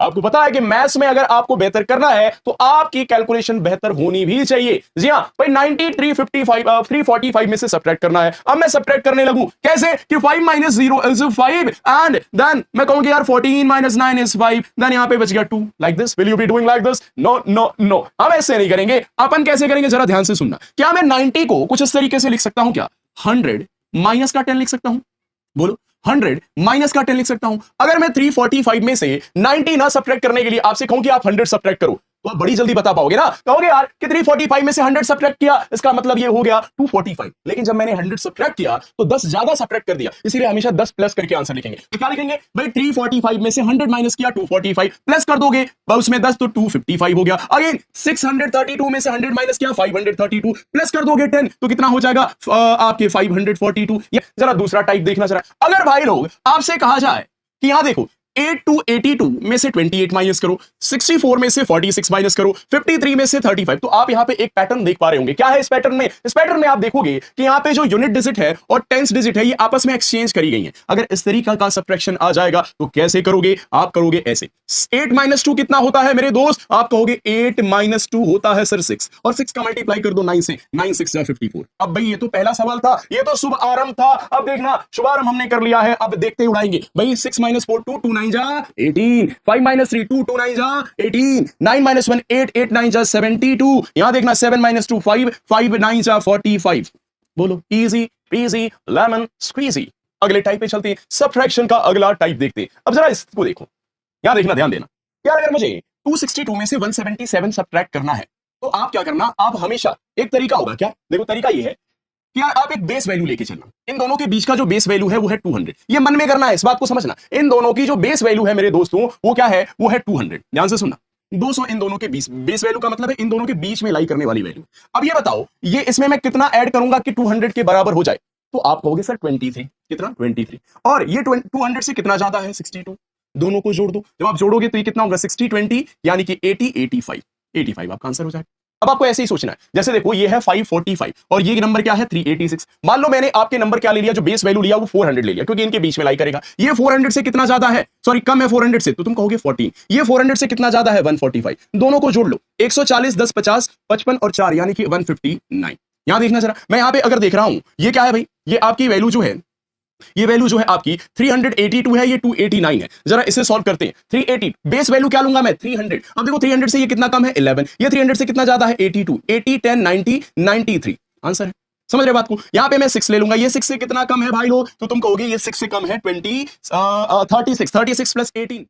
आपको पता है कि मैथ्स में अगर आपको बेहतर करना है तो आपकी कैलकुलेशन बेहतर होनी भी चाहिए। जी हाँ भाई, 345 में से सब्ट्रैक्ट करना है। अब मैं सब्ट्रैक्ट करने लगूं कैसे कि 5 माइनस 0 इज 5 एंड देन मैं कहूंगा यार 14 माइनस 9 इज 5, देन यहां पे बच गया 2। Like this will you be doing like this? No no no, हम ऐसे नहीं करेंगे। अपन कैसे करेंगे जरा ध्यान से सुनना। क्या मैं 90 को कुछ इस तरीके से लिख सकता हूं? क्या 100 माइनस का 10 लिख सकता हूं? बोलो 100 माइनस का 10 लिख सकता हूं? अगर मैं 345 में से 90 ना सब्ट्रैक्ट करने के लिए आपसे कहूं कि आप 100 सब्ट्रैक्ट करो तो आप बड़ी जल्दी बता पाओगे ना। कहोगे यार कि 345 में से 100 सब्ट्रैक्ट किया, इसका मतलब ये हो गया 245। लेकिन जब मैंने 100 सब्ट्रैक्ट किया तो 10 ज्यादा सब्ट्रैक्ट कर दिया, इसीलिए हमेशा 10 प्लस करके आंसर लिखेंगे। तो क्या लिखेंगे भाई? 345 में से 100 माइनस किया 245, प्लस कर दोगे उसमें 10 तो 255 हो गया। अगेन 632 में से 100 माइनस किया 532, प्लस कर दोगे 10 तो कितना हो जाएगा आपके 542। जरा दूसरा टाइप देखना जरा। अगर भाई लोग आपसे कहा जाए कि यहां देखो 8 टू 82 में से 28 माइनस करो, 64 में से 46 माइनस करो, 53 में से 35, तो आप यहां पे एक पैटर्न देख पा रहे होंगे। क्या है इस पैटर्न में? इस पैटर्न में आप देखोगे कि यहां पे जो यूनिट डिजिट है और टेंस डिजिट है ये आपस में एक्सचेंज करी गई हैं। अगर इस तरीका का सब्ट्रैक्शन आ जाएगा तो कैसे करोगे? आप करोगे ऐसे। 8 माइनस 2 कितना होता है मेरे दोस्त? आप कहोगे 8 माइनस 2 होता है सर 6, और 6 का मल्टीप्लाई कर दो 9 से, 9 6 जा 54। अब भाई ये तो पहला सवाल था, ये तो शुभ आरंभ था। अब देखना शुभारंभ हमने कर लिया है, अब देखते उड़ाएंगे भाई। 6 माइनस 4 2 2 9 जा 18, 5 माइनस 3 2 2 9 जा 18, 9 माइनस 1 8 8 9 जा 72। यहां देखना 7 माइनस 2 5 5 9 जा 45। बोलो इजी पीजी लेमन स्क्वीजी। अगले टाइप पे चलते हैं, सब्ट्रैक्शन का अगला टाइप देखते हैं। अब जरा इसको देखो, यहां देखना, ध्यान देना। यार अगर मुझे 262 में से 177 सब्ट्रैक्ट करना है तो आप क्या करना, आप हमेशा एक तरीका होगा। क्या देखो, तरीका ये है कि यार आप एक बेस वैल्यू लेके चलना। इन दोनों के बीच का जो बेस वैल्यू है वो है 200। ये मन में करना है, इस बात को समझना। इन दोनों की जो बेस वैल्यू है मेरे दोस्तों वो क्या है? वो है 200। ध्यान से सुनना, 200 इन दोनों के बीच। बेस वैल्यू का मतलब है इन दोनों के बीच में लाई करने वाली वैल्यू। अब ये बताओ, ये इसमें मैं कितना ऐड करूंगा कि 200 के बराबर हो जाए? तो आप कहोगे सर 23। कितना? 23। और ये 200 से कितना ज्यादा है? 62। दोनों को जोड़ दो, जब आप जोड़ोगे तो ये कितना होगा? 60 20 यानी कि 80 85। 85 आपका आंसर हो जाएगा। अब आपको ऐसे ही सोचना है, जैसे देखो ये है 545 और ये नंबर क्या है? 386। मान लो मैंने आपके नंबर क्या ले लिया, जो बेस वैल्यू लिया वो 400 ले लिया, क्योंकि इनके बीच में लाई करेगा। ये 400 से कितना ज्यादा है? सॉरी कम है 400 से, तो तुम कहोगे 14। ये 400 से कितना ज्यादा है? 145। दोनों को जोड़ लो, 140 10 50 55 और 4 यानी कि 159। यहां देखना जरा, मैं यहां पे अगर देख रहा हूं ये क्या है भाई? ये आपकी वैल्यू जो है, ये वैल्यू जो है आपकी 382 है, ये 289 है। जरा इसे सॉल्व करते हैं। 380 बेस वैल्यू क्या लूंगा मैं? 300। अब देखो 300 से ये कितना कम है? 11। ये 300 से कितना ज्यादा है? 82। 80 10 90 93 आंसर है। समझ रहे बात को? यहां पे मैं 6 ले लूंगा। ये 6 से कितना कम है भाई लोग? तो तुम कहोगे ये 6 से कम है 36 36 प्लस 18।